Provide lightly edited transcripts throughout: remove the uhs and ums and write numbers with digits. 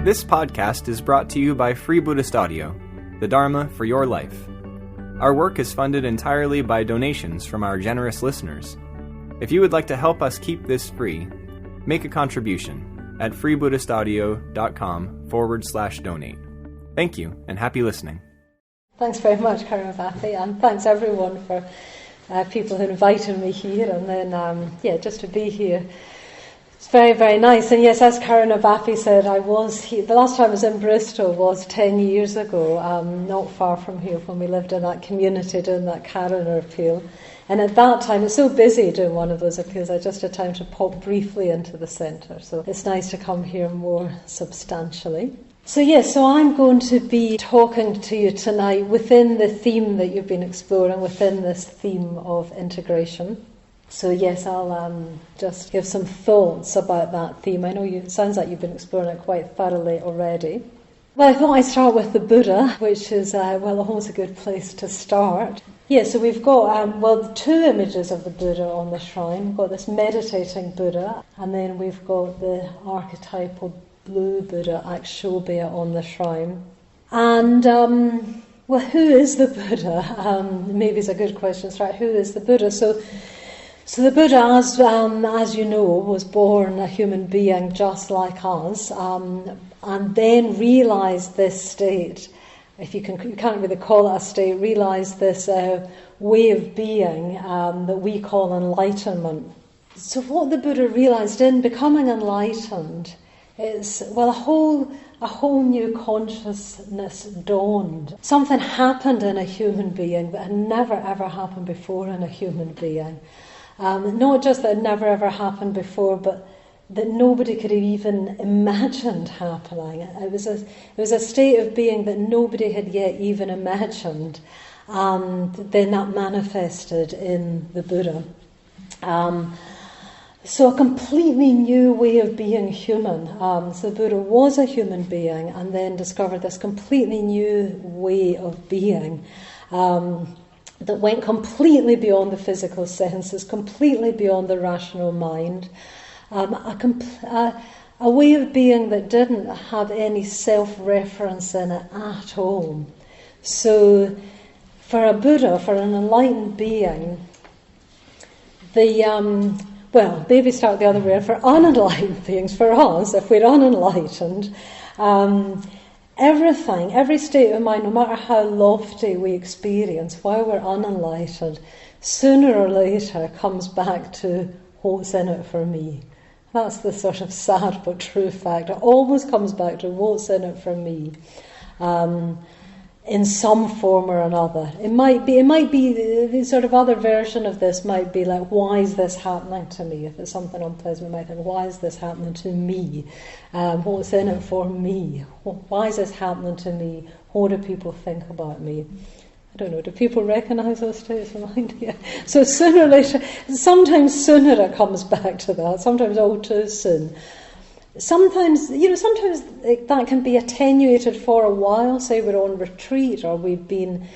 This podcast is brought to you by Free Buddhist Audio, the Dharma for your life. Our work is funded entirely by donations from our generous listeners. If you would like to help us keep this free, make a contribution at freebuddhistaudio.com/donate. Thank you, and happy listening. Thanks very much, Karen Vafi, and thanks everyone for people who invited me here, and then, just to be here. It's very, very nice. And yes, as Karen Vafi said, I was here. The last time I was in Bristol was 10 years ago, not far from here, when we lived in that community doing that Coroner appeal. And at that time, it's so busy doing one of those appeals, I just had time to pop briefly into the centre. So it's nice to come here more substantially. So I'm going to be talking to you tonight within the theme that you've been exploring, within this theme of integration. So yes, I'll just give some thoughts about that theme. I know it sounds like you've been exploring it quite thoroughly already. Well, I thought I'd start with the Buddha, which is, almost a good place to start. Yeah, so we've got, two images of the Buddha on the shrine. We've got this meditating Buddha, and then we've got the archetypal blue Buddha, Akshobhya, on the shrine. And, who is the Buddha? Maybe it's a good question to start. Who is the Buddha? So the Buddha, as you know, was born a human being just like us, and then realised this state. If you can't really call it a state, realised this way of being that we call enlightenment. So what the Buddha realised in becoming enlightened is, a whole new consciousness dawned. Something happened in a human being that had never ever happened before in a human being. Not just that it never ever happened before, but that nobody could have even imagined happening. It was a state of being that nobody had yet even imagined. Then that manifested in the Buddha. So a completely new way of being human. So the Buddha was a human being and then discovered this completely new way of being. That went completely beyond the physical senses, completely beyond the rational mind. A way of being that didn't have any self-reference in it at all. So for a Buddha, for an enlightened being, maybe start the other way. For unenlightened beings, for us, if we're unenlightened, every state of mind, no matter how lofty we experience while we're unenlightened, sooner or later comes back to what's in it for me. That's the sort of sad but true fact. It always comes back to what's in it for me, in some form or another. It might be the sort of other version of this might be like, why is this happening to me? If it's something unpleasant, we might think, why is this happening to me? What's in it for me? Why is this happening to me? What do people think about me? I don't know, do people recognise those states of mind? Yeah. So sooner or later, sometimes sooner it comes back to that, sometimes all too soon. Sometimes that can be attenuated for a while. Say we're on retreat, or we've been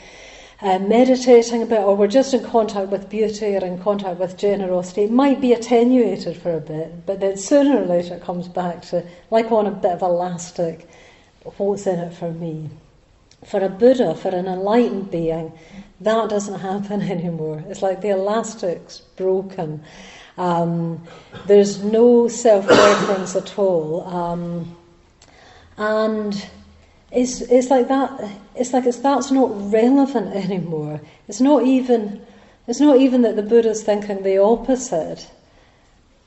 meditating a bit, or we're just in contact with beauty or in contact with generosity. It might be attenuated for a bit, but then sooner or later it comes back to, like on a bit of elastic, what's in it for me? For a Buddha, for an enlightened being, that doesn't happen anymore. It's like the elastic's broken. There's no self-reference at all, and it's like that. That's not relevant anymore. It's not even that the Buddha's thinking the opposite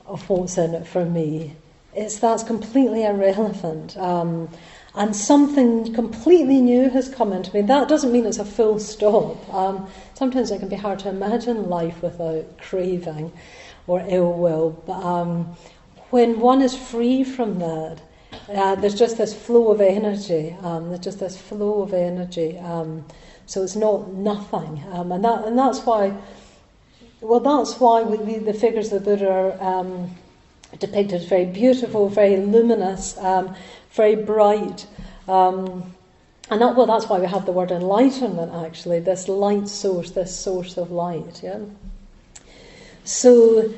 of what's in it for me. That's completely irrelevant. And something completely new has come into me. That doesn't mean it's a full stop. Sometimes it can be hard to imagine life without craving or ill will. But when one is free from that, there's just this flow of energy. So it's not nothing. And that's why. Well, that's why the figures of the Buddha are depicted as very beautiful, very luminous, very bright. That's why we have the word enlightenment, actually, this light source, this source of light. Yeah. So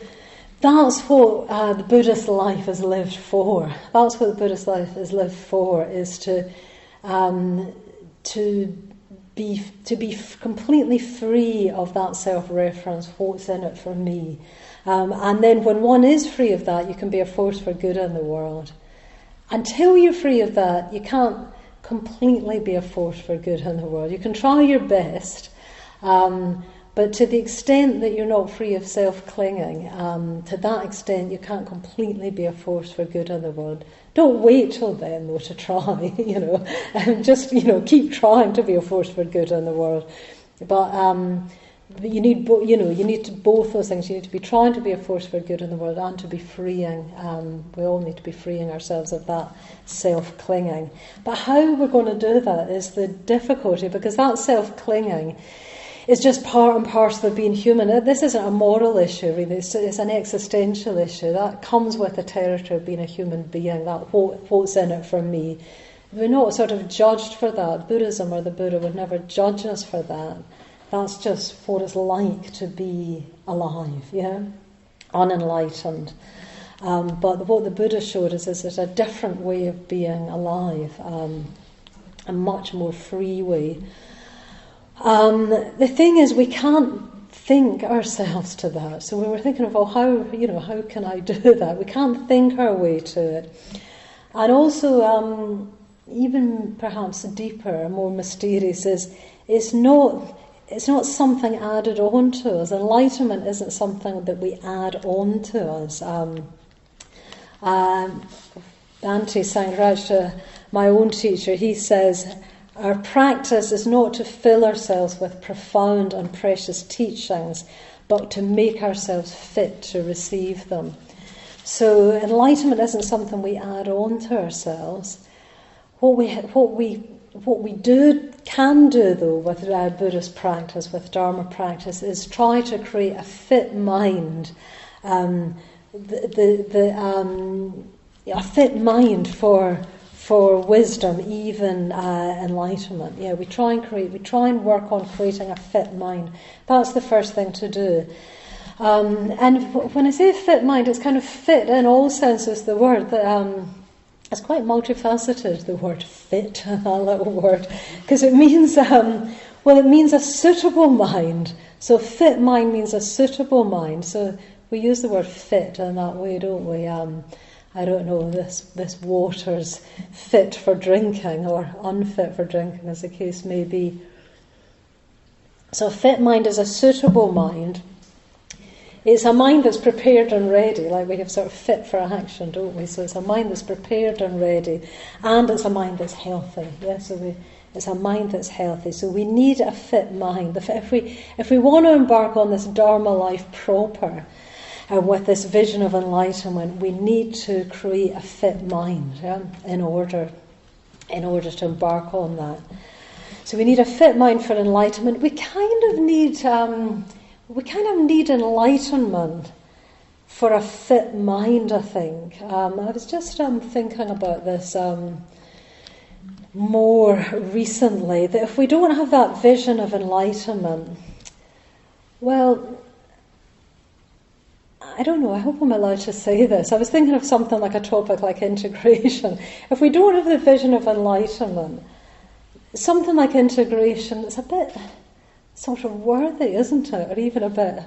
that's what the Buddhist life is lived for. That's what the Buddhist life is lived for, is to be completely free of that self-reference, what's in it for me. And then when one is free of that, you can be a force for good in the world. Until you're free of that, you can't completely be a force for good in the world. You can try your best, but to the extent that you're not free of self-clinging, to that extent you can't completely be a force for good in the world. Don't wait till then, though, to try, and just, keep trying to be a force for good in the world. But you need both those things. You need to be trying to be a force for good in the world and to be freeing. We all need to be freeing ourselves of that self-clinging. But how we're going to do that is the difficulty, because that self-clinging is just part and parcel of being human. This isn't a moral issue, really. It's an existential issue. That comes with the territory of being a human being, that what's in it for me. We're not sort of judged for that. Buddhism or the Buddha would never judge us for that. That's just what it's like to be alive, unenlightened. But what the Buddha showed us is there's a different way of being alive, a much more free way. The thing is, we can't think ourselves to that. So when we're thinking of, how can I do that? We can't think our way to it. And also, even perhaps deeper, more mysterious, is it's not something added on to us. Enlightenment isn't something that we add on to us. Bhante Sangharakshita, my own teacher, he says, our practice is not to fill ourselves with profound and precious teachings, but to make ourselves fit to receive them. So enlightenment isn't something we add on to ourselves. What we can do though with Buddhist practice, with Dharma practice, is try to create a fit mind, a fit mind for wisdom, even enlightenment. We try and work on creating a fit mind. That's the first thing to do. And when I say fit mind, it's kind of fit in all senses of the word. It's quite multifaceted, the word fit, that little word, because it means it means a suitable mind. So fit mind means a suitable mind. So we use the word fit in that way, don't we? I don't know, this water's fit for drinking or unfit for drinking, as the case may be. So a fit mind is a suitable mind. It's a mind that's prepared and ready, like we have sort of fit for action, don't we? So it's a mind that's prepared and ready, and it's a mind that's healthy. It's a mind that's healthy. So we need a fit mind. If we want to embark on this Dharma life proper, and with this vision of enlightenment, we need to create a fit mind in order to embark on that. So we need a fit mind for enlightenment. We kind of need enlightenment for a fit mind, I think. I was just thinking about this more recently, that if we don't have that vision of enlightenment, well, I don't know, I hope I'm allowed to say this. I was thinking of something like a topic like integration. If we don't have the vision of enlightenment, something like integration, it's a bit sort of worthy, isn't it? Or even a bit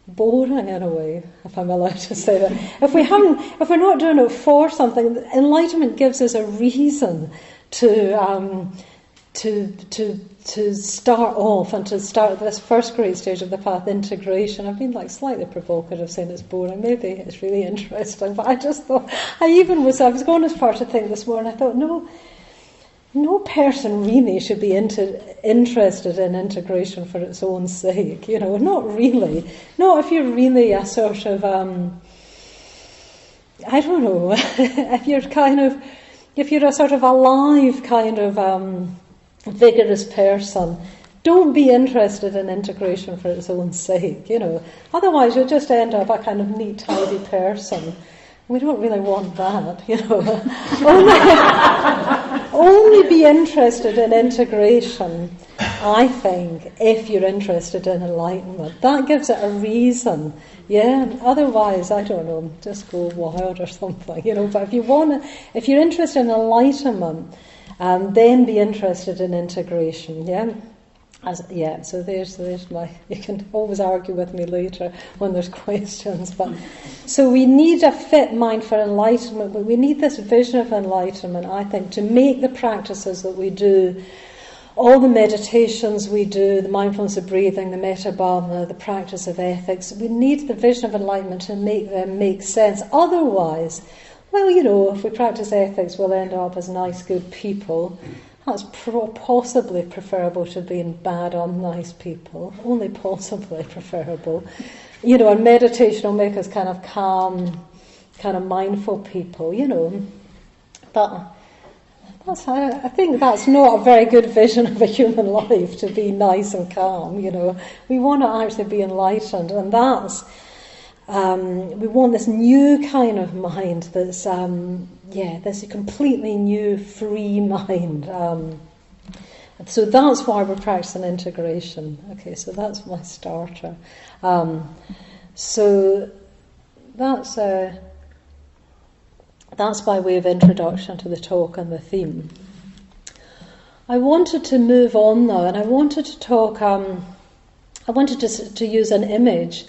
boring in a way, if I'm allowed to say that. If we're not doing it for something, enlightenment gives us a reason to start off and to start this first great stage of the path, integration. I've been slightly provocative saying it's boring. Maybe it's really interesting, but I just thought, I was going as far to think this morning, I thought, no person really should be interested in integration for its own sake, not really. Not if you're really a sort of, I don't know, if you're a sort of alive kind of vigorous person, don't be interested in integration for its own sake, Otherwise you'll just end up a kind of neat, tidy person. We don't really want that, Only be interested in integration I think, if you're interested in enlightenment. That gives it a reason. Yeah, otherwise, I don't know, just go wild or something, But if you're interested in enlightenment, then be interested in integration, yeah? So there's my, you can always argue with me later when there's questions. But so we need a fit mind for enlightenment, but we need this vision of enlightenment, I think, to make the practices that we do, all the meditations we do, the mindfulness of breathing, the metta-bhavana, the practice of ethics, we need the vision of enlightenment to make them make sense. Otherwise, well, if we practice ethics, we'll end up as nice, good people. That's possibly preferable to being bad, unnice people. Only possibly preferable. And meditation will make us kind of calm, kind of mindful people, But I think that's not a very good vision of a human life, to be nice and calm, We want to actually be enlightened, and that's... we want this new kind of mind that's, this completely new, free mind. So that's why we're practicing integration. Okay, so that's my starter. So that's by way of introduction to the talk and the theme. I wanted to move on now, and I wanted to talk. I wanted to use an image.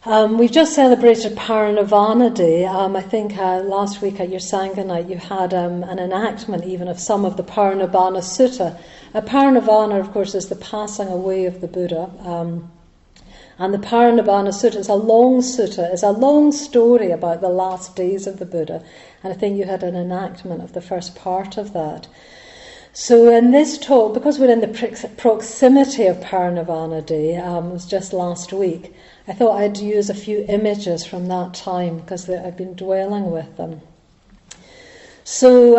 We've just celebrated Parinirvana Day. I think last week at your Sangha night you had an enactment even of some of the Parinirvana Sutta. Parinirvana, of course, is the passing away of the Buddha. And the Parinirvana Sutta is a long sutta. It's a long story about the last days of the Buddha. And I think you had an enactment of the first part of that. So in this talk, because we're in the proximity of Parinirvana Day, it was just last week, I thought I'd use a few images from that time because I've been dwelling with them. So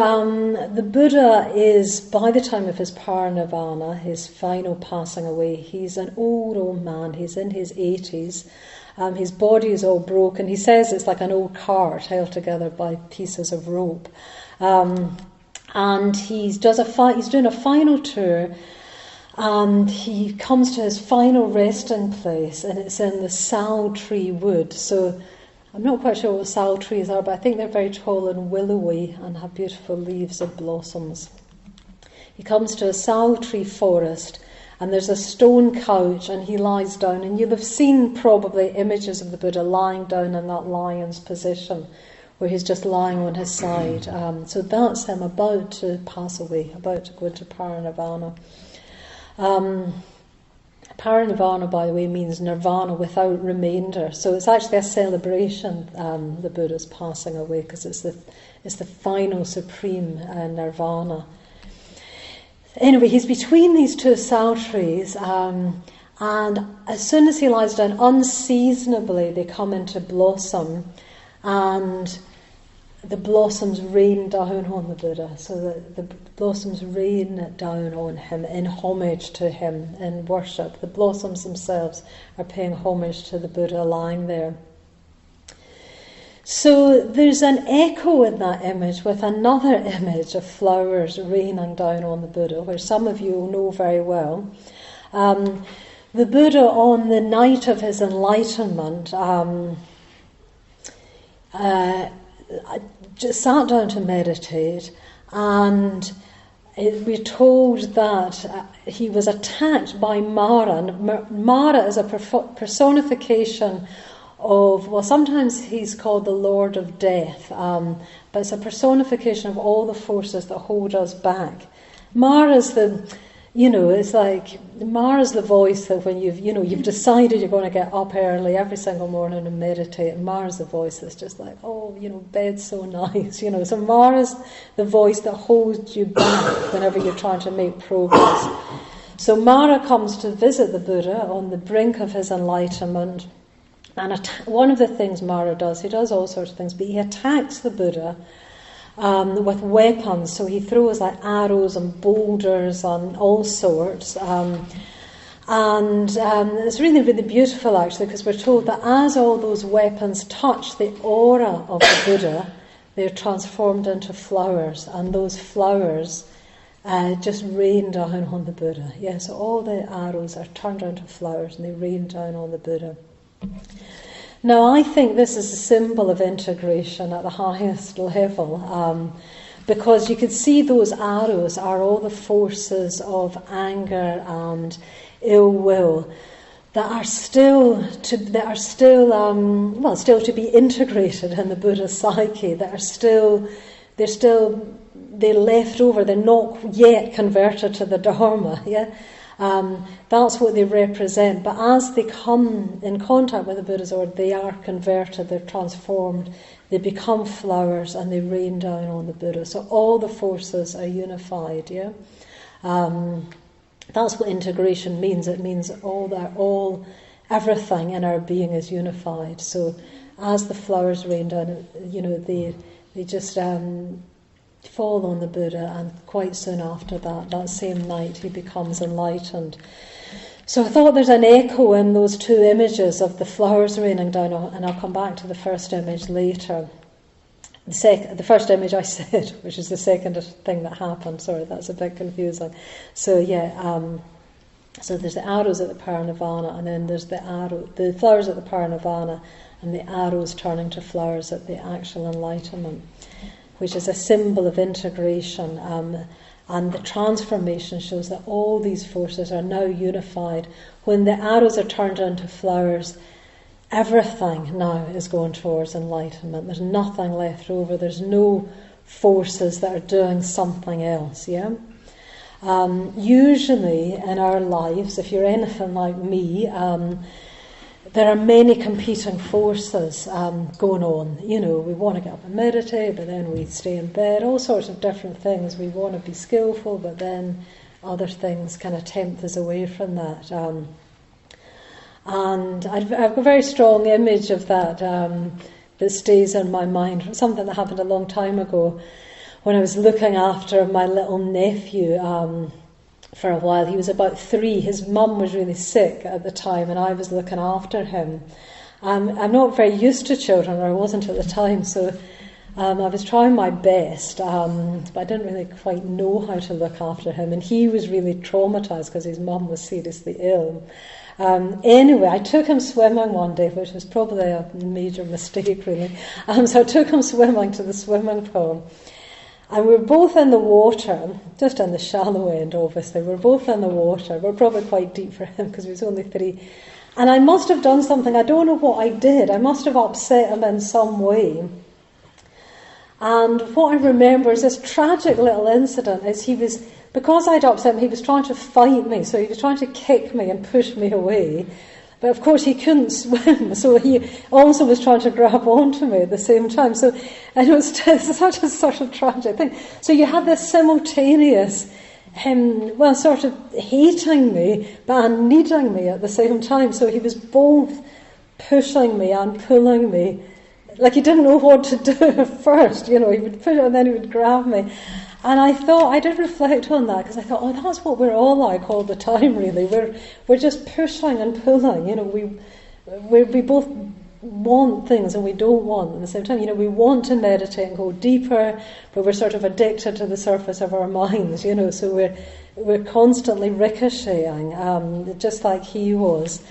the Buddha is, by the time of his parinirvana, his final passing away, he's an old man. He's in his 80s. His body is all broken. He says it's like an old cart held together by pieces of rope. And he's doing a final tour. And he comes to his final resting place, and it's in the sal tree wood. So I'm not quite sure what sal trees are, but I think they're very tall and willowy and have beautiful leaves and blossoms. He comes to a sal tree forest, and there's a stone couch, and he lies down. And you'll have seen probably images of the Buddha lying down in that lion's position, where he's just lying on his side. So that's him about to pass away, about to go into parinirvana. Parinirvana, by the way, means nirvana without remainder. So it's actually a celebration, the Buddha's passing away, because it's the final supreme nirvana. Anyway, he's between these two sal trees, and as soon as he lies down, unseasonably they come into blossom, and the blossoms rain down on the Buddha. So the blossoms rain down on him in homage to him, in worship. The blossoms themselves are paying homage to the Buddha lying there. So there's an echo in that image with another image of flowers raining down on the Buddha, which some of you will know very well. The Buddha, on the night of his enlightenment, just sat down to meditate, and we're told that he was attacked by Mara. And Mara is a personification of, well, sometimes he's called the Lord of Death, but it's a personification of all the forces that hold us back. Mara's it's like Mara's the voice that when you've decided you're going to get up early every single morning and meditate, and Mara's the voice that's just like, bed's so nice, So Mara's the voice that holds you back whenever you're trying to make progress. So Mara comes to visit the Buddha on the brink of his enlightenment, and one of the things Mara does, he does all sorts of things, but he attacks the Buddha with weapons. So he throws like arrows and boulders and all sorts. And it's really, really beautiful actually, because we're told that as all those weapons touch the aura of the Buddha, they're transformed into flowers, and those flowers just rain down on the Buddha. Yeah, so all the arrows are turned into flowers and they rain down on the Buddha. Now, I think this is a symbol of integration at the highest level, because you can see those arrows are all the forces of anger and ill will that are still to be integrated in the Buddha's psyche. They're left over. They're not yet converted to the Dharma. Yeah. That's what they represent. But as they come in contact with the Buddha's order, they are converted, they're transformed, they become flowers and they rain down on the Buddha. So all the forces are unified, yeah? That's what integration means. It means everything in our being is unified. So as the flowers rain down, they just fall on the Buddha, and quite soon after that same night, he becomes enlightened. So I thought there's an echo in those two images of the flowers raining down, and I'll come back to the first image later. The first image I said, which is the second thing that happened. Sorry, that's a bit confusing. So so there's the arrows at the Parinirvana, and then there's the flowers at the Parinirvana, and the arrows turning to flowers at the actual enlightenment, which is a symbol of integration, and the transformation shows that all these forces are now unified. When the arrows are turned into flowers, everything now is going towards enlightenment. There's nothing left over. There's no forces that are doing something else, yeah? Usually in our lives, if you're anything like me, there are many competing forces going on. We want to get up and meditate, but then we stay in bed, all sorts of different things. We want to be skillful, but then other things kind of tempt us away from that. And I've got a very strong image of that that stays in my mind, something that happened a long time ago when I was looking after my little nephew for a while. He was about 3. His mum was really sick at the time, and I was looking after him. I'm not very used to children, or I wasn't at the time, so I was trying my best, but I didn't really quite know how to look after him, and he was really traumatised because his mum was seriously ill. Anyway, I took him swimming one day, which was probably a major mistake, really. So I took him swimming to the swimming pool. And we were both in the water, just in the shallow end, obviously. We were both in the water. We were probably quite deep for him because he was only 3. And I must have done something. I don't know what I did. I must have upset him in some way. And what I remember is this tragic little incident is because I'd upset him, he was trying to fight me. So he was trying to kick me and push me away. But of course he couldn't swim, so he also was trying to grab onto me at the same time. So it was just such a sort of tragic thing. So you had this simultaneous him, sort of hating me, but needing me at the same time. So he was both pushing me and pulling me. Like he didn't know what to do at first, he would push and then he would grab me. And I did reflect on that, because I thought, that's what we're all like all the time, really. We're just pushing and pulling, we both want things and we don't want at the same time. We want to meditate and go deeper, but we're sort of addicted to the surface of our minds, so we're constantly ricocheting, just like he was.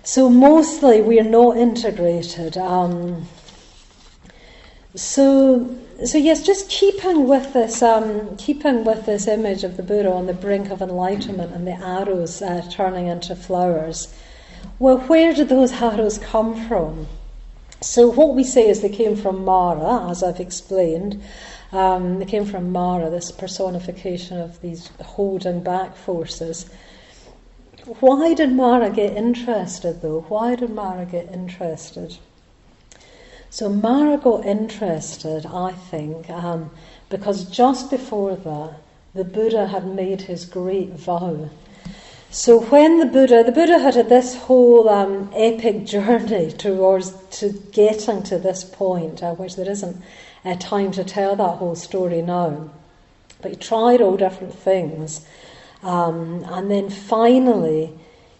So mostly we are not integrated. So yes, just keeping with this image of the Buddha on the brink of enlightenment and the arrows turning into flowers. Well, where did those arrows come from? So what we say is they came from Mara, as I've explained. They came from Mara, this personification of these holding back forces. Why did Mara get interested, though? Why did Mara get interested? So Mara got interested, I think, because just before that, the Buddha had made his great vow. So when the Buddha had this whole epic journey to getting to this point, which there isn't time to tell that whole story now, but he tried all different things, and then finally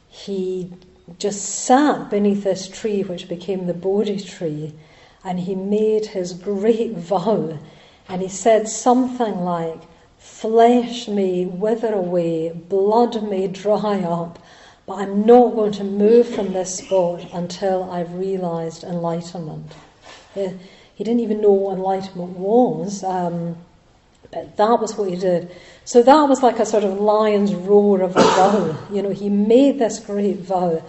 he just sat beneath this tree, which became the Bodhi tree, and he made his great vow, and he said something like, flesh may wither away, blood may dry up, but I'm not going to move from this spot until I've realised enlightenment. He didn't even know what enlightenment was, but that was what he did. So that was like a sort of lion's roar of a vow. He made this great vow.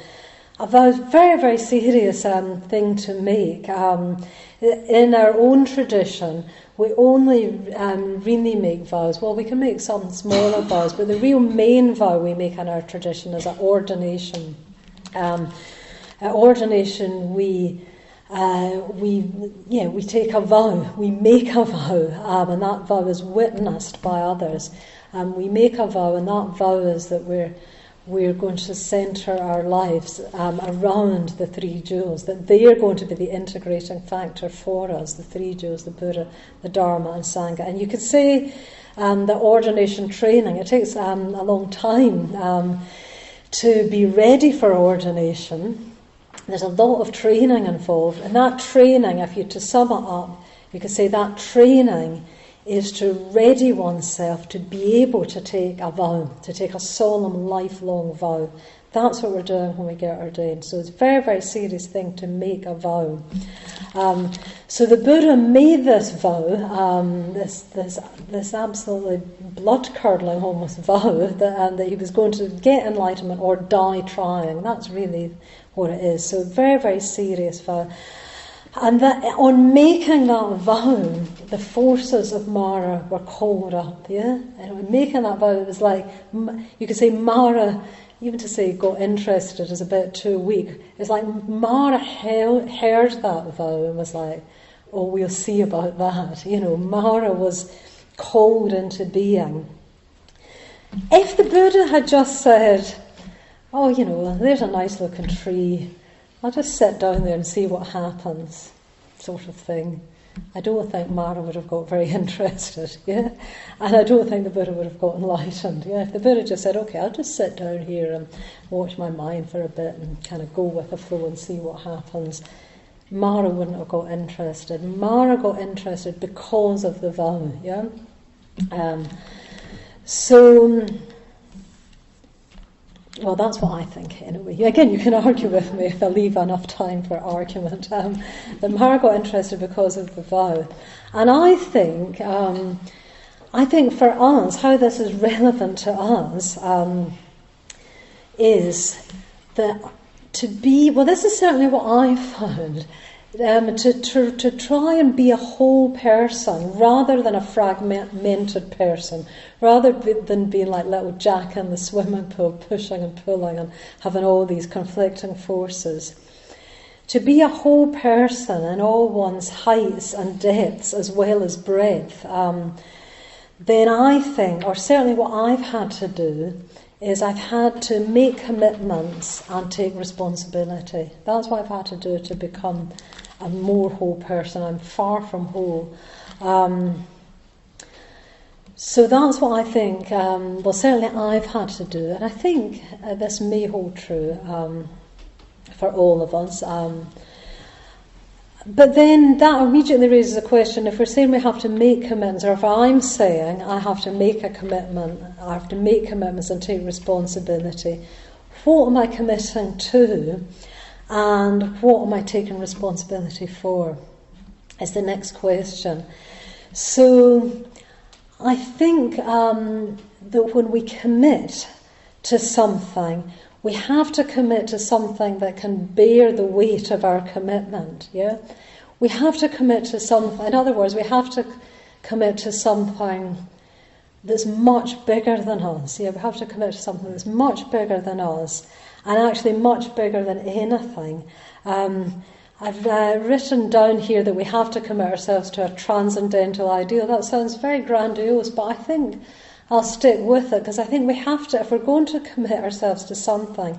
A vow, very, very serious thing to make. In our own tradition, we only really make vows. Well, we can make some smaller vows, but the real main vow we make in our tradition is at ordination. At ordination, we take a vow. We make a vow, and that vow is witnessed by others. We make a vow, and that vow is that we're going to centre our lives around the three jewels, that they are going to be the integrating factor for us, the three jewels, the Buddha, the Dharma and Sangha. And you could say that ordination training, it takes a long time to be ready for ordination. There's a lot of training involved, and that training, if you to sum it up, you could say that training is to ready oneself to be able to take a vow, to take a solemn, lifelong vow. That's what we're doing when we get ordained. So it's a very, very serious thing to make a vow. So the Buddha made this vow, this absolutely blood-curdling almost vow, that he was going to get enlightenment or die trying. That's really what it is. So very, very serious vow. And that on making that vow, the forces of Mara were called up, yeah? And on making that vow, it was like, you could say Mara, even to say got interested is a bit too weak. It's like Mara heard that vow and was like, oh, we'll see about that. Mara was called into being. If the Buddha had just said, oh, there's a nice looking tree, I'll just sit down there and see what happens, sort of thing, I don't think Mara would have got very interested, yeah? And I don't think the Buddha would have got enlightened, yeah? If the Buddha just said, okay, I'll just sit down here and watch my mind for a bit and kind of go with the flow and see what happens, Mara wouldn't have got interested. Mara got interested because of the vow, yeah? Well, that's what I think, anyway. Again, you can argue with me if I leave enough time for argument. But Mara got interested because of the vow. And I think for us, how this is relevant to us is that this is certainly what I found, to try and be a whole person rather than a fragmented person, rather than being like little Jack in the swimming pool, pushing and pulling and having all these conflicting forces. To be a whole person in all one's heights and depths as well as breadth, then I think, or certainly what I've had to do, is I've had to make commitments and take responsibility. That's what I've had to do to become a more whole person. I'm far from whole. So that's what I think, certainly I've had to do. And I think this may hold true for all of us. But then that immediately raises a question, if we're saying we have to make commitments, or if I'm saying I have to make a commitment, I have to make commitments and take responsibility, what am I committing to and what am I taking responsibility for is the next question. So I think that when we commit to something, we have to commit to something that can bear the weight of our commitment, yeah? We have to commit to something, in other words, we have to commit to something that's much bigger than us, yeah? We have to commit to something that's much bigger than us, and actually much bigger than anything. I've written down here that we have to commit ourselves to a transcendental ideal. That sounds very grandiose, but I think I'll stick with it, because I think we have to, if we're going to commit ourselves to something,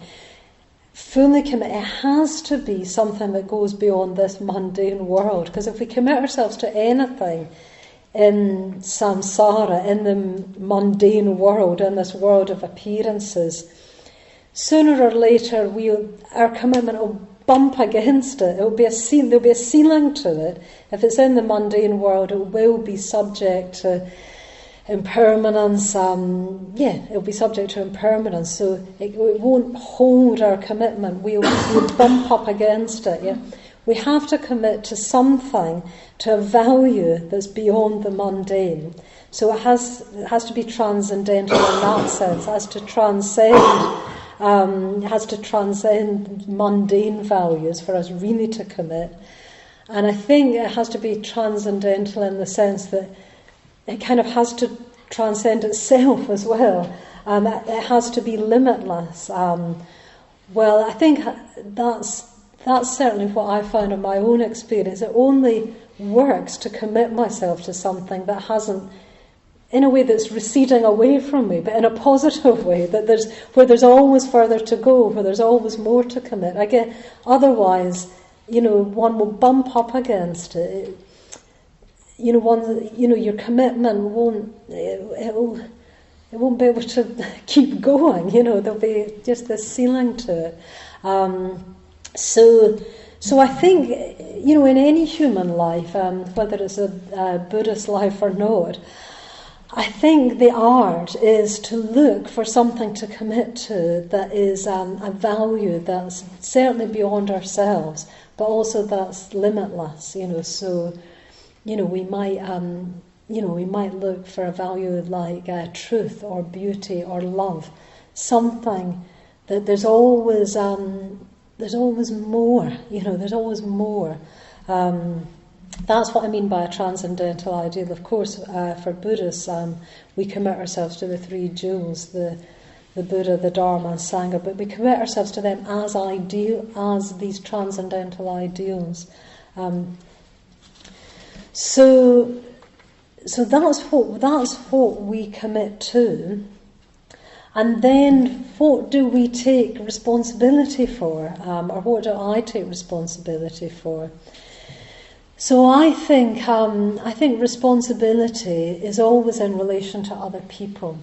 fully commit, it has to be something that goes beyond this mundane world. Because if we commit ourselves to anything in samsara, in the mundane world, in this world of appearances, sooner or later our commitment will bump against it. There'll be a ceiling to it. If it's in the mundane world, it will be subject to impermanence. It'll be subject to impermanence, so it won't hold our commitment. We'll bump up against it. Yeah? We have to commit to something, to a value that's beyond the mundane. So it has to be transcendental in that sense. It has to transcend mundane values for us really to commit. And I think it has to be transcendental in the sense that it kind of has to transcend itself as well. It has to be limitless. Well, I think that's certainly what I found in my own experience. It only works to commit myself to something that hasn't, in a way that's receding away from me, but in a positive way, where there's always further to go, where there's always more to commit. Otherwise, one will bump up against it. Your commitment won't be able to keep going. There'll be just this ceiling to it. So I think, in any human life, whether it's a Buddhist life or not, I think the art is to look for something to commit to that is a value that's certainly beyond ourselves, but also that's limitless. So, we might look for a value like truth or beauty or love, something that there's always more. There's always more. That's what I mean by a transcendental ideal. Of course, for Buddhists, we commit ourselves to the three jewels, the Buddha, the Dharma, and Sangha, but we commit ourselves to them as these transcendental ideals. So that's what we commit to. And then what do we take responsibility for, or what do I take responsibility for? So I think responsibility is always in relation to other people.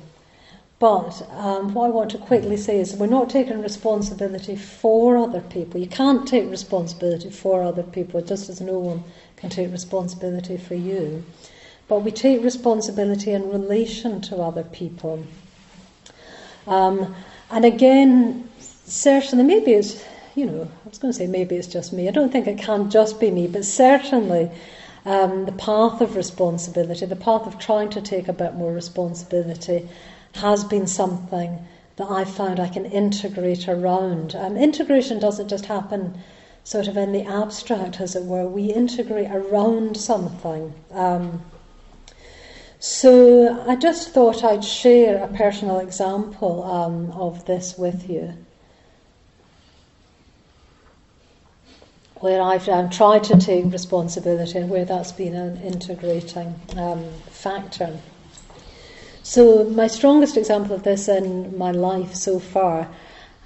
But what I want to quickly say is we're not taking responsibility for other people. You can't take responsibility for other people, just as no one can take responsibility for you. But we take responsibility in relation to other people. And again, certainly, maybe it's, I was going to say maybe it's just me. I don't think it can just be me, but certainly the path of responsibility, the path of trying to take a bit more responsibility has been something that I found I can integrate around. Integration doesn't just happen sort of in the abstract, as it were. We integrate around something. So I just thought I'd share a personal example of this with you, where I've tried to take responsibility and where that's been an integrating factor. So my strongest example of this in my life so far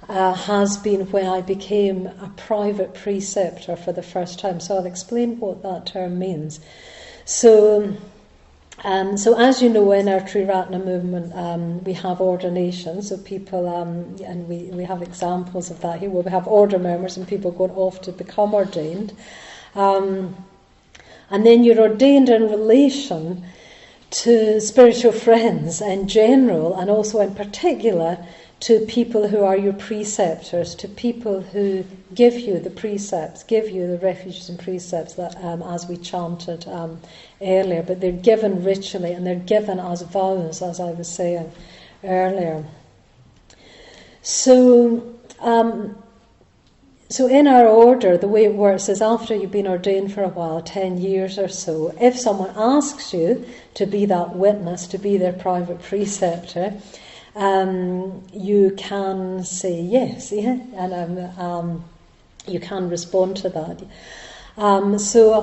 has been when I became a private preceptor for the first time. So I'll explain what that term means. So as you know, in our Triratna movement, we have ordinations, so people, and we have examples of that here, where we have order members and people going off to become ordained. And then you're ordained in relation to spiritual friends in general, and also in particular to people who are your preceptors, to people who give you the precepts, give you the refuges and precepts that, as we chanted earlier, but they're given ritually and they're given as vows, as I was saying earlier. So in our order, the way it works is after you've been ordained for a while, 10 years or so, if someone asks you to be that witness, to be their private preceptor, you can say yes, and you can respond to that. So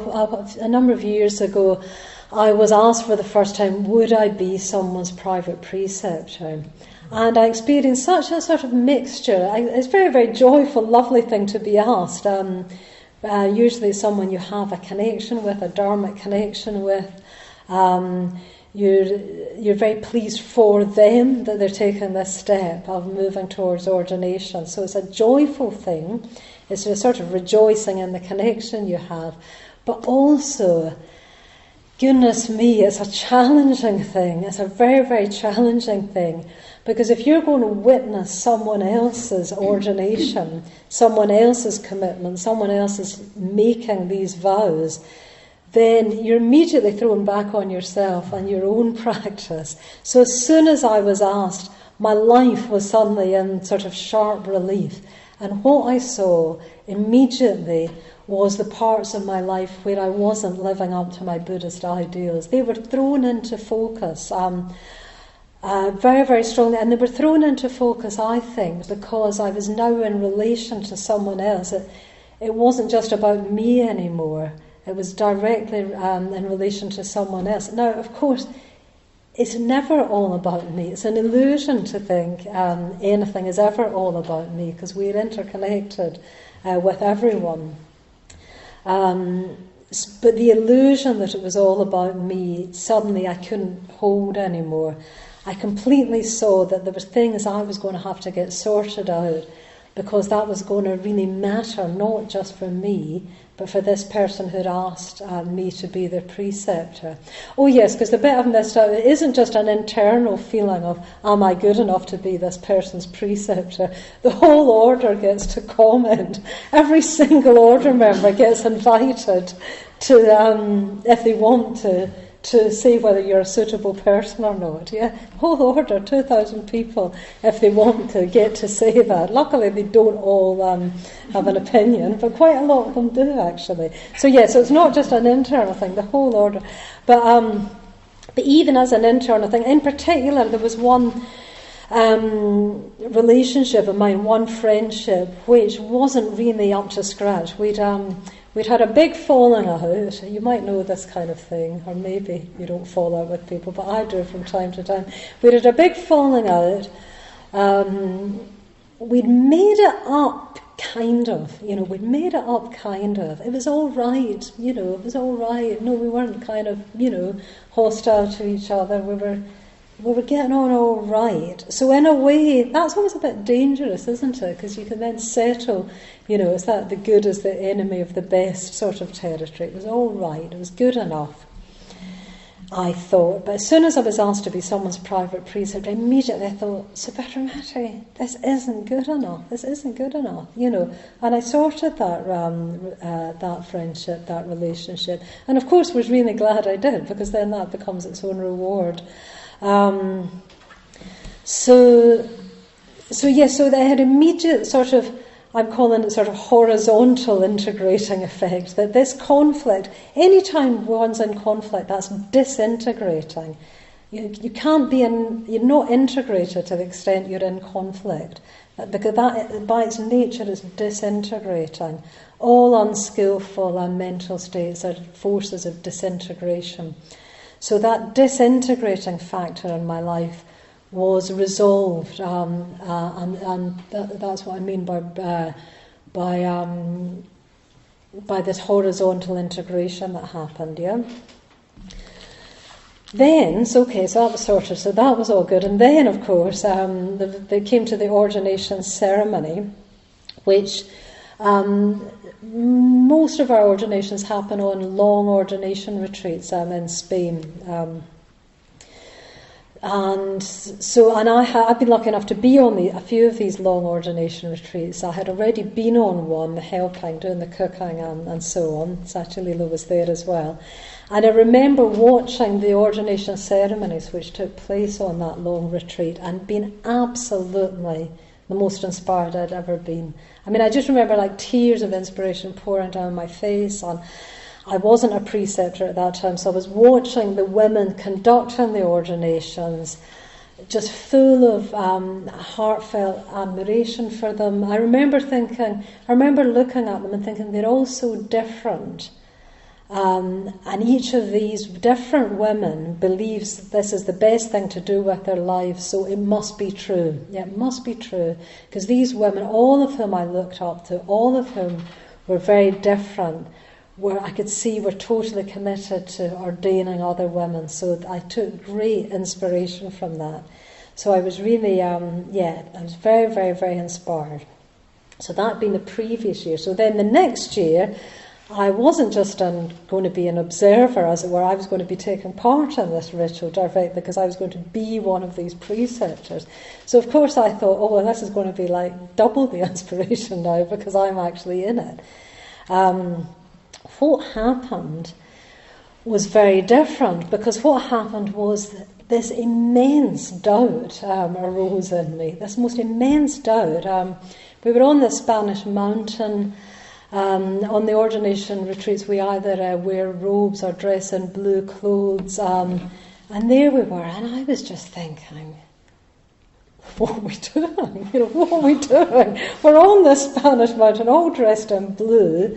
a number of years ago, I was asked for the first time, would I be someone's private preceptor? And I experienced such a sort of mixture. It's a very, very joyful, lovely thing to be asked. Usually someone you have a connection with, a dharmic connection with. You're very pleased for them that they're taking this step of moving towards ordination. So it's a joyful thing. It's a sort of rejoicing in the connection you have. But also, goodness me, it's a challenging thing. It's a very, very challenging thing. Because if you're going to witness someone else's ordination, someone else's commitment, someone else's making these vows, then you're immediately thrown back on yourself and your own practice. So as soon as I was asked, my life was suddenly in sort of sharp relief. And what I saw immediately was the parts of my life where I wasn't living up to my Buddhist ideals. They were thrown into focus very, very strongly. And they were thrown into focus, I think, because I was now in relation to someone else. It wasn't just about me anymore. It was directly in relation to someone else. Now, of course, it's never all about me. It's an illusion to think anything is ever all about me, because we're interconnected with everyone. But the illusion that it was all about me, suddenly I couldn't hold anymore. I completely saw that there were things I was going to have to get sorted out, because that was going to really matter, not just for me, but for this person who'd asked me to be their preceptor. Oh yes, because the bit I've missed out, it isn't just an internal feeling of, am I good enough to be this person's preceptor? The whole order gets to comment. Every single order member gets invited to, if they want to say whether you're a suitable person or not. Yeah, whole order, 2,000 people, if they want to, get to say that. Luckily, they don't all have an opinion, but quite a lot of them do, actually. So so it's not just an internal thing, the whole order. But even as an internal thing, in particular, there was one relationship of mine, one friendship, which wasn't really up to scratch. We'd had a big falling out. You might know this kind of thing, or maybe you don't fall out with people, but I do from time to time. We'd had a big falling out. We'd made it up, kind of. We'd made it up, kind of. It was all right, it was all right. No, we weren't kind of, hostile to each other. We were getting on all right. So in a way, that's always a bit dangerous, isn't it? Because you can then settle, it's that the good is the enemy of the best sort of territory. It was all right. It was good enough, I thought. But as soon as I was asked to be someone's private preceptor, immediately I thought, Subbhadramati, this isn't good enough. This isn't good enough, And I sorted that friendship, that relationship. And of course was really glad I did, because then that becomes its own reward. So they had immediate sort of, I'm calling it sort of horizontal integrating effect, that this conflict, anytime one's in conflict, that's disintegrating. You can't be you're not integrated to the extent you're in conflict, because that, by its nature, is disintegrating. All unskillful and mental states are forces of disintegration. So that disintegrating factor in my life was resolved, and that's what I mean by this horizontal integration that happened. Yeah. Then, so that was sorted. So that was all good. And then, of course, they came to the ordination ceremony, which. Most of our ordinations happen on long ordination retreats in Spain, I've been lucky enough to be on a few of these long ordination retreats. I had already been on one, helping, doing the cooking and so on. Satyalila was there as well. And I remember watching the ordination ceremonies which took place on that long retreat and being absolutely the most inspired I'd ever been. I mean, I just remember tears of inspiration pouring down my face. And I wasn't a preceptor at that time, so I was watching the women conducting the ordinations, just full of heartfelt admiration for them. I remember looking at them and thinking they're all so different. And each of these different women believes this is the best thing to do with their lives, so it must be true. Yeah, it must be true. Because these women, all of whom I looked up to, all of whom were very different, where I could see were totally committed to ordaining other women. So I took great inspiration from that. So I was really, I was very, very, very inspired. So that had been the previous year. So then the next year, I wasn't just going to be an observer, as it were. I was going to be taking part in this ritual directly because I was going to be one of these preceptors. So, of course, I thought, oh, well, this is going to be like double the inspiration now because I'm actually in it. What happened was very different, because what happened was that this immense doubt arose in me, this most immense doubt. We were on the Spanish mountain. On the ordination retreats, we either wear robes or dress in blue clothes, and there we were, and I was just thinking, what are we doing? What are we doing? We're on the Spanish mountain, all dressed in blue.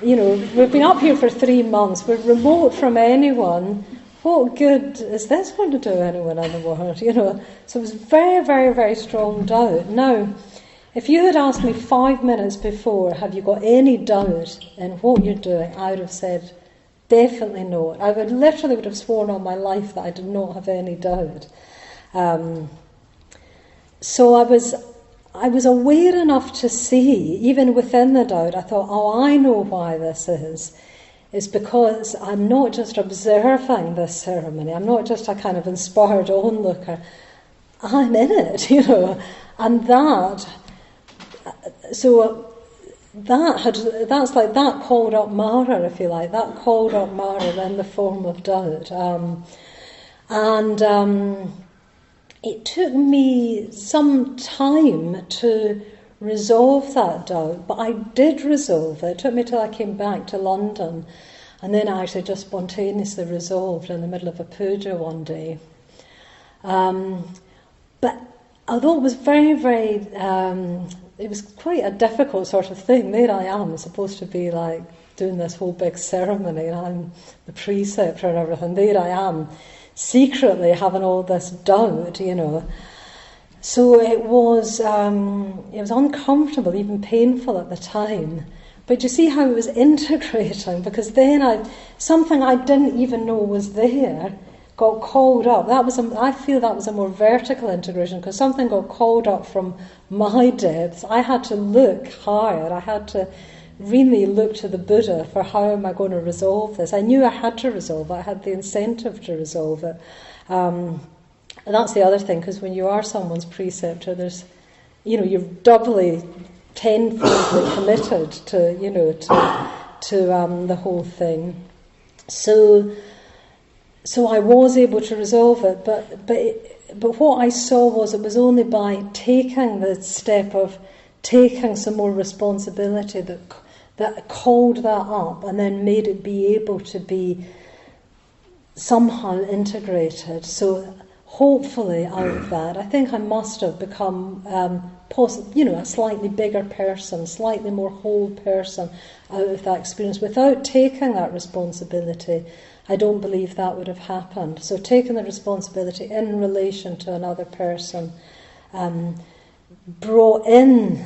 We've been up here for 3 months. We're remote from anyone. What good is this going to do anyone in the world? So it was very, very, very strong doubt. Now, if you had asked me 5 minutes before, have you got any doubt in what you're doing, I would have said, definitely not. I would have sworn on my life that I did not have any doubt. So I was aware enough to see, even within the doubt, I thought, oh, I know why this is. It's because I'm not just observing this ceremony. I'm not just a kind of inspired onlooker. I'm in it, and that. So that's like that called up Mara, if you like. That called up Mara in the form of doubt, it took me some time to resolve that doubt, but I did resolve it. It took me till I came back to London, and then I actually just spontaneously resolved in the middle of a puja one day. But although it was very, very, it was quite a difficult sort of thing. There I am, supposed to be like doing this whole big ceremony, and I'm the preceptor and everything. There I am, secretly having all this doubt, So it was uncomfortable, even painful at the time. But you see how it was integrating, because then something I didn't even know was there got called up. I feel that was a more vertical integration, because something got called up from my depths. I had to look higher. I had to really look to the Buddha for how am I going to resolve this. I knew I had to resolve it. I had the incentive to resolve it. And that's the other thing, because when you are someone's preceptor, there's, you're doubly, tenfoldly committed to the whole thing. So I was able to resolve it, but what I saw was it was only by taking the step of taking some more responsibility that called that up and then made it be able to be somehow integrated. So hopefully out of that, I think I must have become a slightly bigger person, slightly more whole person out of that experience. Without taking that responsibility, I don't believe that would have happened. So taking the responsibility in relation to another person brought in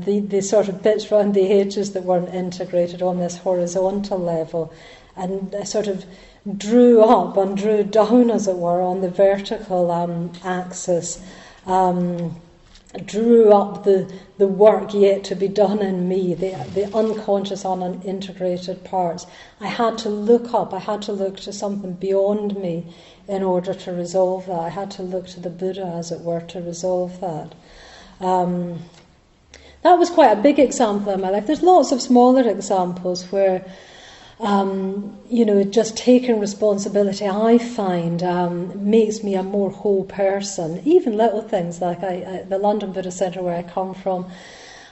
the sort of bits around the edges that weren't integrated on this horizontal level, and sort of drew up and drew down, as it were, on the vertical axis, drew up the work yet to be done in me, the unconscious, unintegrated parts. I had to look up, I had to look to something beyond me in order to resolve that. I had to look to the Buddha, as it were, to resolve that. That was quite a big example in my life. There's lots of smaller examples where just taking responsibility, I find, makes me a more whole person. Even little things like the London Buddhist Centre, where I come from,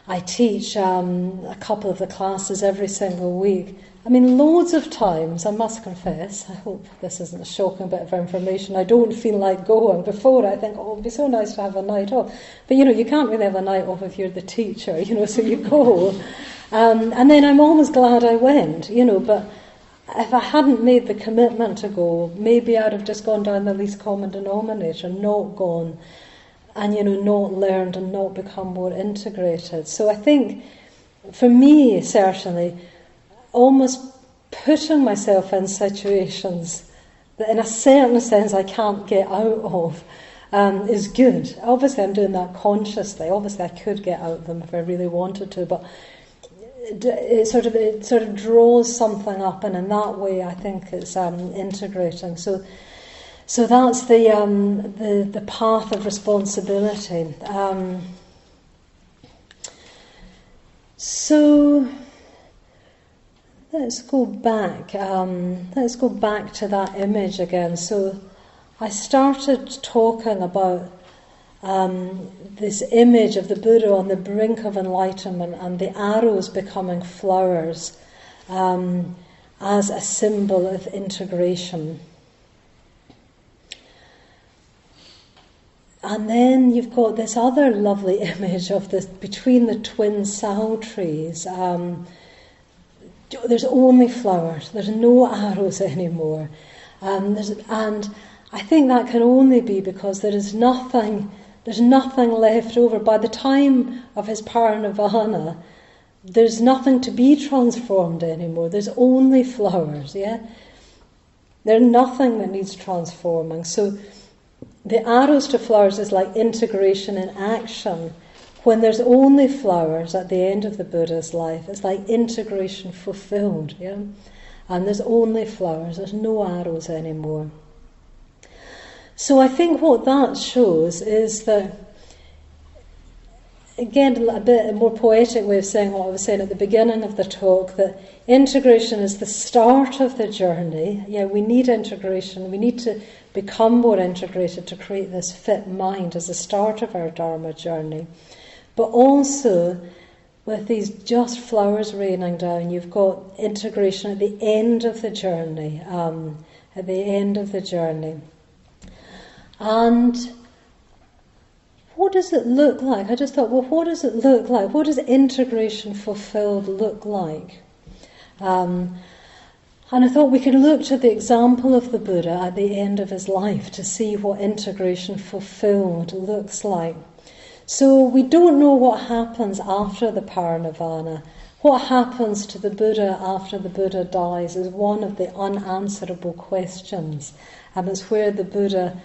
I teach a couple of the classes every single week. I mean, loads of times, I must confess, I hope this isn't a shocking bit of information, I don't feel like going. Before, I think, it'd be so nice to have a night off. But, you can't really have a night off if you're the teacher, so you go. And then I'm always glad I went, but if I hadn't made the commitment to go, maybe I'd have just gone down the least common denominator, not gone, and, not learned and not become more integrated. So I think, for me, certainly, almost putting myself in situations that in a certain sense I can't get out of is good. Obviously I'm doing that consciously. Obviously I could get out of them if I really wanted to, but it sort of draws something up, and in that way, I think it's integrating. So that's the path of responsibility. So let's go back. Let's go back to that image again. So I started talking about this image of the Buddha on the brink of enlightenment and the arrows becoming flowers as a symbol of integration. And then you've got this other lovely image of this between the twin sal trees. There's only flowers. There's no arrows anymore, and I think that can only be because there's nothing left over. By the time of his parinirvana, there's nothing to be transformed anymore. There's only flowers. Yeah, there's nothing that needs transforming. So the arrows to flowers is like integration in action. When there's only flowers at the end of the Buddha's life, it's like integration fulfilled, yeah? And there's only flowers, there's no arrows anymore. So I think what that shows is that, again, a bit more poetic way of saying what I was saying at the beginning of the talk, that integration is the start of the journey. Yeah, we need integration, we need to become more integrated to create this fit mind as the start of our Dharma journey. But also, with these just flowers raining down, you've got integration at the end of the journey. At the end of the journey. And what does it look like? I just thought, well, what does it look like? What does integration fulfilled look like? And I thought we could look to the example of the Buddha at the end of his life to see what integration fulfilled looks like. So we don't know what happens after the parinirvana. What happens to the Buddha after the Buddha dies is one of the unanswerable questions. And it's where the Buddha,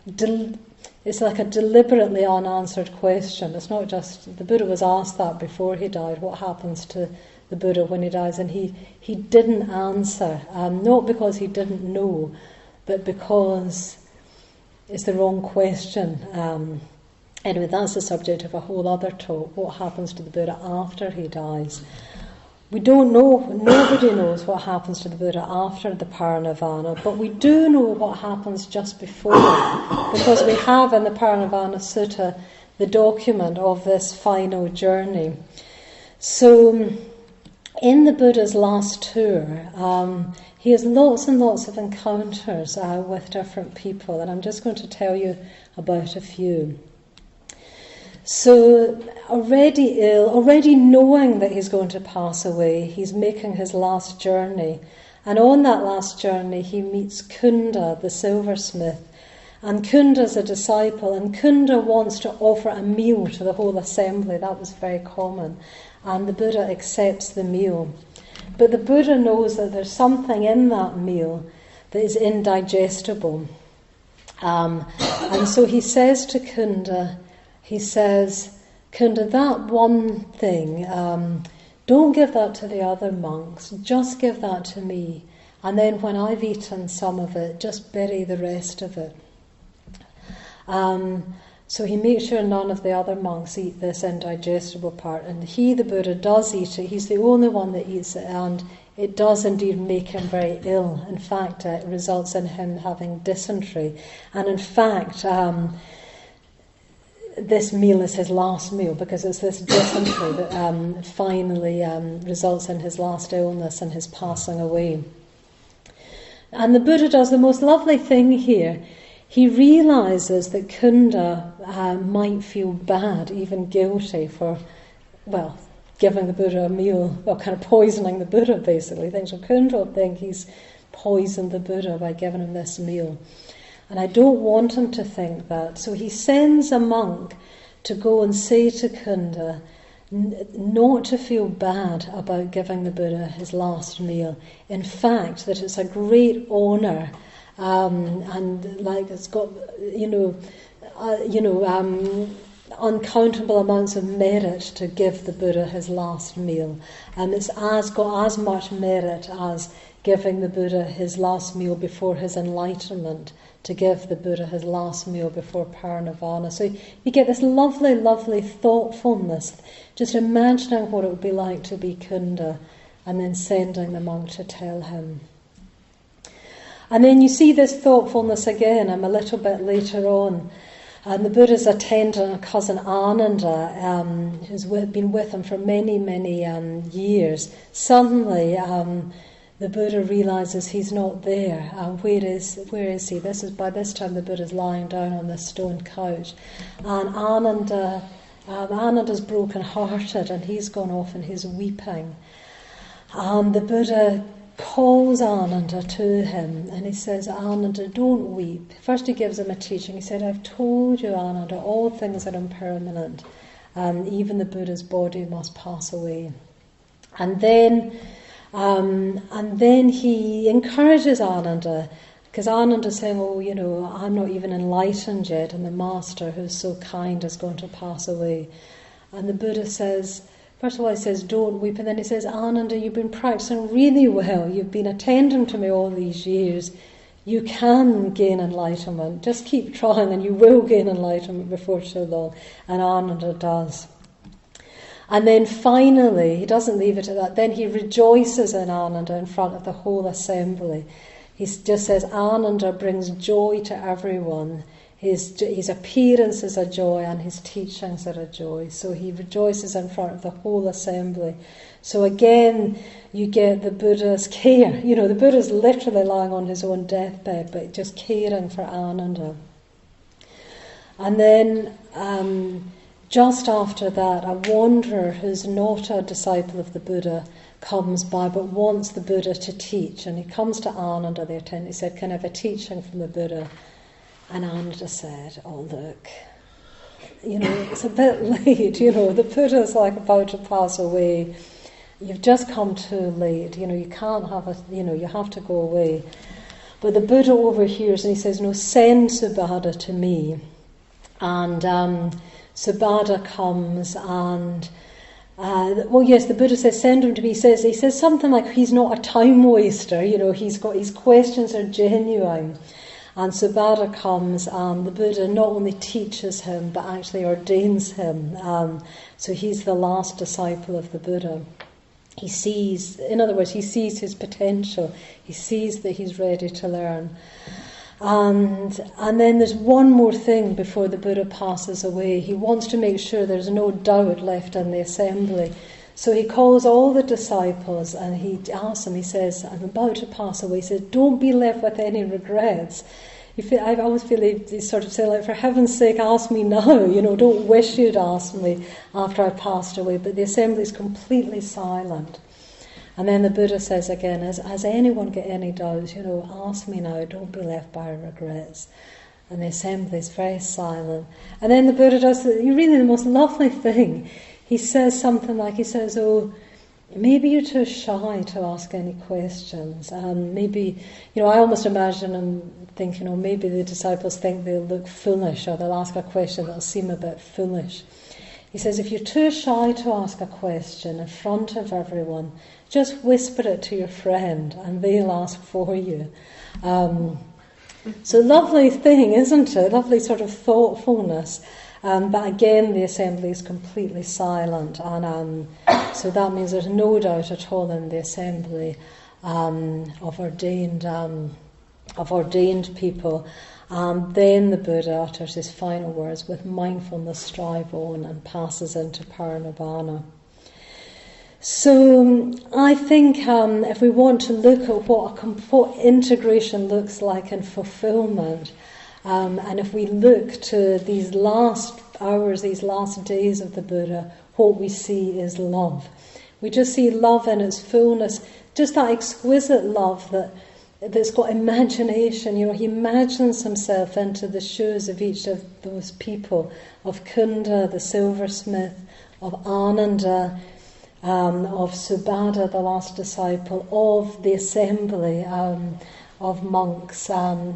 it's like a deliberately unanswered question. It's not just, the Buddha was asked that before he died, what happens to the Buddha when he dies, and he didn't answer, not because he didn't know, but because it's the wrong question. Anyway, that's the subject of a whole other talk, what happens to the Buddha after he dies. We don't know, nobody knows what happens to the Buddha after the parinirvana, but we do know what happens just before, because we have in the Parinirvana Sutta the document of this final journey. So, in the Buddha's last tour, he has lots and lots of encounters with different people, and I'm just going to tell you about a few. So, already ill, already knowing that he's going to pass away, he's making his last journey. And on that last journey, he meets Kunda, the silversmith. And Kunda's a disciple, and Kunda wants to offer a meal to the whole assembly. That was very common. And the Buddha accepts the meal. But the Buddha knows that there's something in that meal that is indigestible. And so he says to Kunda, he says, Kunda, that one thing, don't give that to the other monks, just give that to me. And then when I've eaten some of it, just bury the rest of it. So he makes sure none of the other monks eat this indigestible part. And he, the Buddha, does eat it. He's the only one that eats it, and it does indeed make him very ill. In fact, it results in him having dysentery. And in fact, this meal is his last meal, because it's this dysentery that finally results in his last illness and his passing away. And the Buddha does the most lovely thing here. He realises that Kunda might feel bad, even guilty, for, well, giving the Buddha a meal, or kind of poisoning the Buddha, basically. So Kunda will think he's poisoned the Buddha by giving him this meal. And I don't want him to think that. So he sends a monk to go and say to Kunda not to feel bad about giving the Buddha his last meal. In fact, that it's a great honour, and like it's got, uncountable amounts of merit to give the Buddha his last meal. And it's got as much merit as giving the Buddha his last meal before his enlightenment, to give the Buddha his last meal before parinirvana. So you get this lovely, lovely thoughtfulness, just imagining what it would be like to be Kunda, and then sending the monk to tell him. And then you see this thoughtfulness again a little bit later on. And the Buddha's attendant, a cousin Ananda, who's been with him for many, many years, suddenly the Buddha realizes he's not there. Where is he? By this time the Buddha's lying down on this stone couch, and Ananda's broken-hearted, and he's gone off and he's weeping. The Buddha calls Ananda to him, and he says, Ananda, don't weep. First he gives him a teaching. He said, I've told you, Ananda, all things are impermanent. Even the Buddha's body must pass away. And then he encourages Ananda, because Ananda's saying, I'm not even enlightened yet, and the Master, who's so kind, is going to pass away. And the Buddha says, first of all, he says, don't weep. And then he says, Ananda, you've been practicing really well. You've been attending to me all these years. You can gain enlightenment. Just keep trying and you will gain enlightenment before too long. And Ananda does. And then finally, he doesn't leave it at that. Then he rejoices in Ananda in front of the whole assembly. He just says, Ananda brings joy to everyone. His appearance is a joy and his teachings are a joy. So he rejoices in front of the whole assembly. So again, you get the Buddha's care. The Buddha's literally lying on his own deathbed, but just caring for Ananda. And then just after that, a wanderer who's not a disciple of the Buddha comes by but wants the Buddha to teach. And he comes to Ananda, the attendant. He said, can I have a teaching from the Buddha? And Ananda said, oh, look, it's a bit late, the Buddha's like about to pass away. You've just come too late, you can't have you have to go away. But the Buddha overhears and he says, no, send Subhadra to me. And Subhadra comes and, the Buddha says, send him to me. He says something like he's not a time waster, his questions are genuine. And Subhadra comes, and the Buddha not only teaches him, but actually ordains him. So he's the last disciple of the Buddha. He sees his potential. He sees that he's ready to learn. And then there's one more thing before the Buddha passes away. He wants to make sure there's no doubt left in the assembly. So he calls all the disciples and he asks them, he says, I'm about to pass away. He says, don't be left with any regrets. I always feel he sort of say, like, for heaven's sake, ask me now. Don't wish you'd ask me after I passed away. But the assembly is completely silent. And then the Buddha says again, has anyone got any doubts? Ask me now, don't be left by regrets. And the assembly is very silent. And then the Buddha does really the most lovely thing. He says something like, oh, maybe you're too shy to ask any questions. Maybe, I almost imagine him thinking, maybe the disciples think they'll look foolish or they'll ask a question that'll seem a bit foolish. He says, if you're too shy to ask a question in front of everyone, just whisper it to your friend and they'll ask for you. So lovely thing, isn't it? Lovely sort of thoughtfulness. But again, the assembly is completely silent, and so that means there's no doubt at all in the assembly of ordained people. Then the Buddha utters his final words, with mindfulness strive on, and passes into parinirvana. So I think if we want to look at what integration looks like in fulfillment, and if we look to these last hours, these last days of the Buddha, what we see is love. We just see love in its fullness, just that exquisite love that's got imagination. He imagines himself into the shoes of each of those people, of Kunda, the silversmith, of Ananda, of Subhadra, the last disciple, of the assembly, of monks.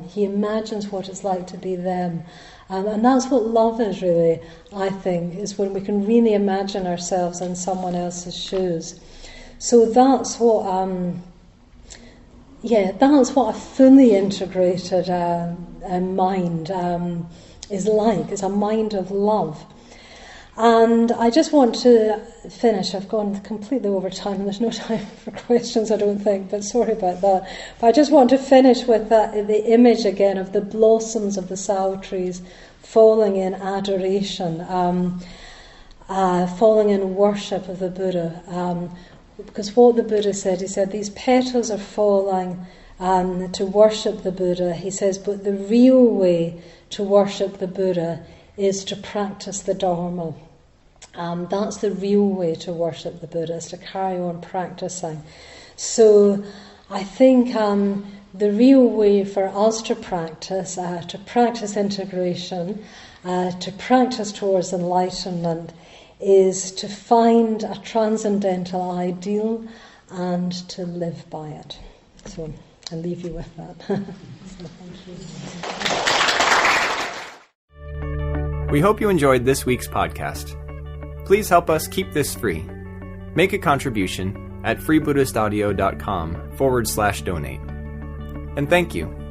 He imagines what it's like to be them. And that's what love is really, I think, is when we can really imagine ourselves in someone else's shoes. So that's what, that's what a fully integrated mind is like. It's a mind of love. And I just want to finish. I've gone completely over time and there's no time for questions, I don't think, but sorry about that. But I just want to finish with the image again of the blossoms of the salve trees falling in adoration, falling in worship of the Buddha. Because what the Buddha said, he said, these petals are falling to worship the Buddha. He says, but the real way to worship the Buddha is to practice the Dharma. That's the real way to worship the Buddha, is to carry on practicing. So I think the real way for us to practice integration, to practice towards enlightenment, is to find a transcendental ideal and to live by it. So I'll leave you with that. So thank you. We hope you enjoyed this week's podcast. Please help us keep this free. Make a contribution at freebuddhistaudio.com/donate. And thank you.